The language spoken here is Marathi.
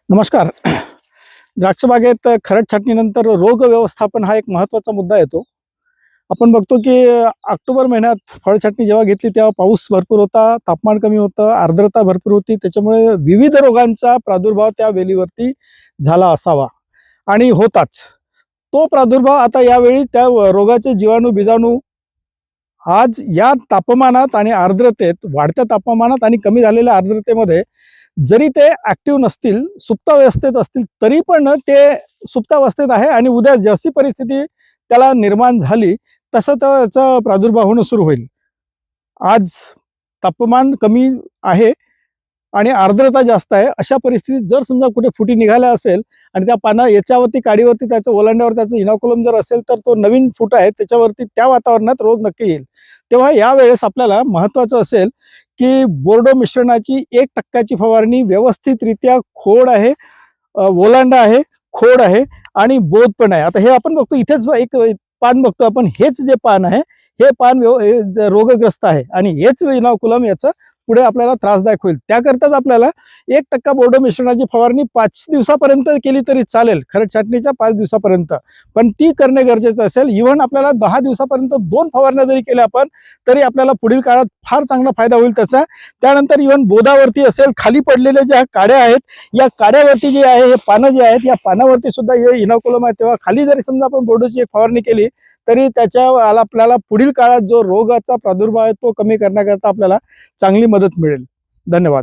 नमस्कार. द्राक्ष बागेत खरड छाटणीनंतर रोग व्यवस्थापन हा एक महत्त्वाचा मुद्दा येतो. आपण बघतो की ऑक्टोबर महिन्यात फळ छाटणी जेव्हा घेतली तेव्हा पाऊस भरपूर होता, तापमान कमी होतं, आर्द्रता भरपूर होती. त्याच्यामुळे विविध रोगांचा प्रादुर्भाव त्या वेलीवरती झाला असावा आणि होताच. तो प्रादुर्भाव आता यावेळी त्या रोगाचे जीवाणू, बिजाणू आज या तापमानात आणि आर्द्रतेत, वाढत्या तापमानात आणि कमी झालेल्या आर्द्रतेमध्ये जरी ते ॲक्टिव्ह नसतील, सुप्तावस्थेत असतील, तरी पण ते सुप्तावस्थेत आहे आणि उद्या जशी परिस्थिती त्याला निर्माण झाली, तसं त्याचा प्रादुर्भाव होणं सुरू होईल. आज तापमान कमी आहे आणि आर्द्रता जास्त आहे. अशा परिस्थितीत जर समजा कुठे फुटी निघाल्या असेल आणि त्या याच्यावरती काडीवरती त्याचं ओलांड्यावर त्याचं इनोकुलम जर असेल, तर तो नवीन फुट आहे त्याच्यावरती त्या वातावरणात रोग नक्की येईल. तेव्हा यावेळेस आपल्याला महत्त्वाचं असेल की बोर्डो मिश्रणाची 1% फवारणी व्यवस्थितरित्या खोड आहे, ओलांडा आहे, खोड आहे आणि बोध पण आहे. आता हे आपण बघतो इथेच एक पान बघतो आपण, हेच जे पान आहे, हे पान रोगग्रस्त आहे आणि हेच इनोकुलम याचं पुढे आपल्याला त्रासदायक होईल. त्याकरताच आपल्याला 1% बोर्डो मिश्रणाची फवारणी 5 दिवसापर्यंत केली तरी चालेल, खरड छाटणीच्या 5 दिवसापर्यंत. पण ती करणे गरजेचं असेल. इव्हन आपल्याला 10 दिवसापर्यंत 2 फवारण्या जरी केल्या आपण, तरी आपल्याला पुढील काळात फार चांगला फायदा होईल त्याचा. त्यानंतर इव्हन बोधावरती असेल, खाली पडलेल्या ज्या काड्या आहेत, या काड्यावरती जे आहे, हे पानं जे आहेत, या पानावरती सुद्धा हे इनोकुलम आहे. तेव्हा खाली जरी समजा आपण बोर्डोची एक फवारणी केली, तरी त्याच्या आपल्याला पुढील काळात जो रोगाचा प्रादुर्भाव आहे तो कमी करण्याकरता आपल्याला चांगली मदत मिळेल. धन्यवाद.